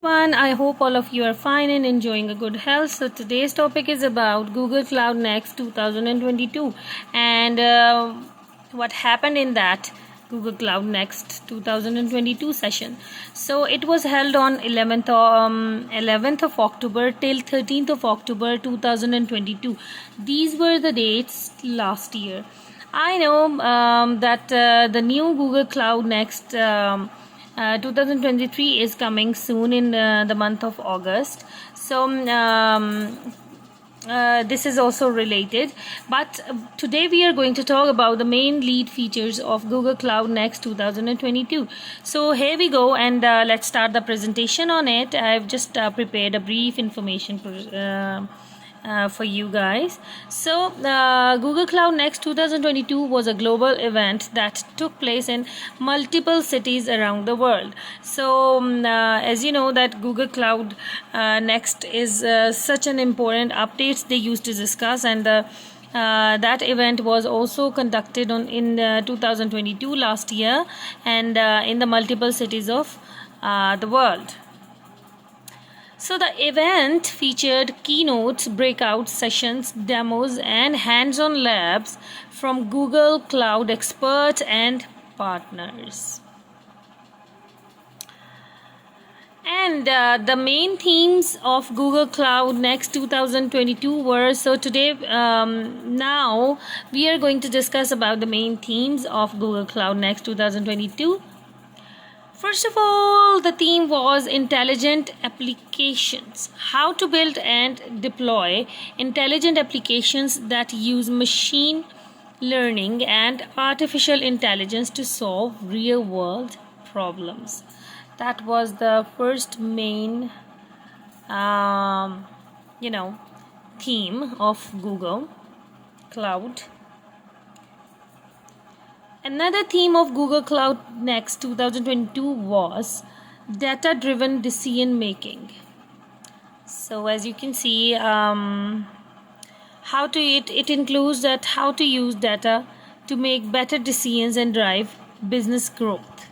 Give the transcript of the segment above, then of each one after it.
everyone. I hope all of you are fine and enjoying a good health. So today's topic is about Google Cloud Next 2022 and what happened in that Google Cloud Next 2022 session. So it was held on 11th of October till 13th of October 2022. These were the dates last year. I know that the new Google Cloud Next 2023 is coming soon in the month of August. So this is also related, but today we are going to talk about the main lead features of Google Cloud Next 2022. So here we go, and let's start the presentation on it. I've just prepared a brief information for you guys. So Google Cloud Next 2022 was a global event that took place in multiple cities around the world. So as you know that Google Cloud Next is such an important updates they used to discuss, and that event was also conducted in 2022 last year, and in the multiple cities of the world. So the event featured keynotes, breakout sessions, demos, and hands-on labs from Google Cloud experts and partners. And the main themes of Google Cloud Next 2022 were, so today now we are going to discuss about the main themes of Google Cloud Next 2022. First of all, the theme was intelligent applications. How to build and deploy intelligent applications that use machine learning and artificial intelligence to solve real-world problems. That was the first main, theme of Google Cloud. Another theme of Google Cloud Next 2022 was data-driven decision making. So as you can see, it includes that how to use data to make better decisions and drive business growth.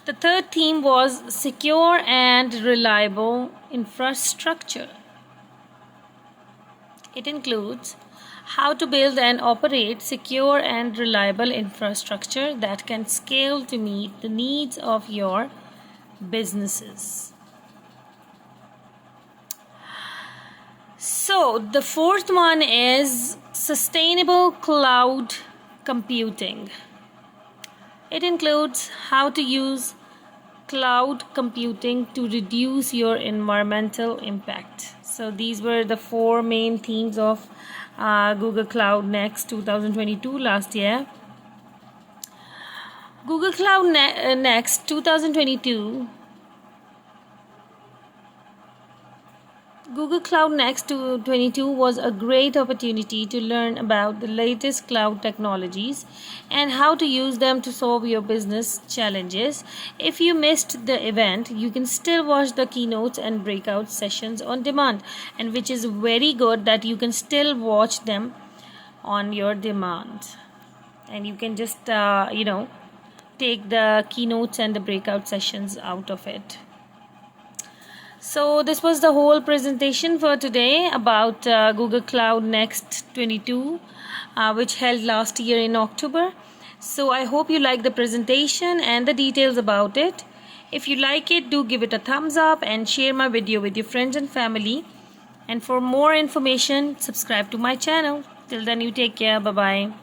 The third theme was secure and reliable infrastructure. It includes how to build and operate secure and reliable infrastructure that can scale to meet the needs of your businesses. So the fourth one is sustainable cloud computing. It includes how to use cloud computing to reduce your environmental impact. So these were the four main themes of Google Cloud Next 2022 last year. Google Cloud Next 2022. Google Cloud Next 2022 was a great opportunity to learn about the latest cloud technologies and how to use them to solve your business challenges. If you missed the event, you can still watch the keynotes and breakout sessions on demand, and which is very good that you can still watch them on your demand, and you can just take the keynotes and the breakout sessions out of it. So this was the whole presentation for today about Google Cloud Next 22, which held last year in October. So I hope you like the presentation and the details about it. If you like it, do give it a thumbs up and share my video with your friends and family. And for more information, subscribe to my channel. Till then, you take care. Bye-bye.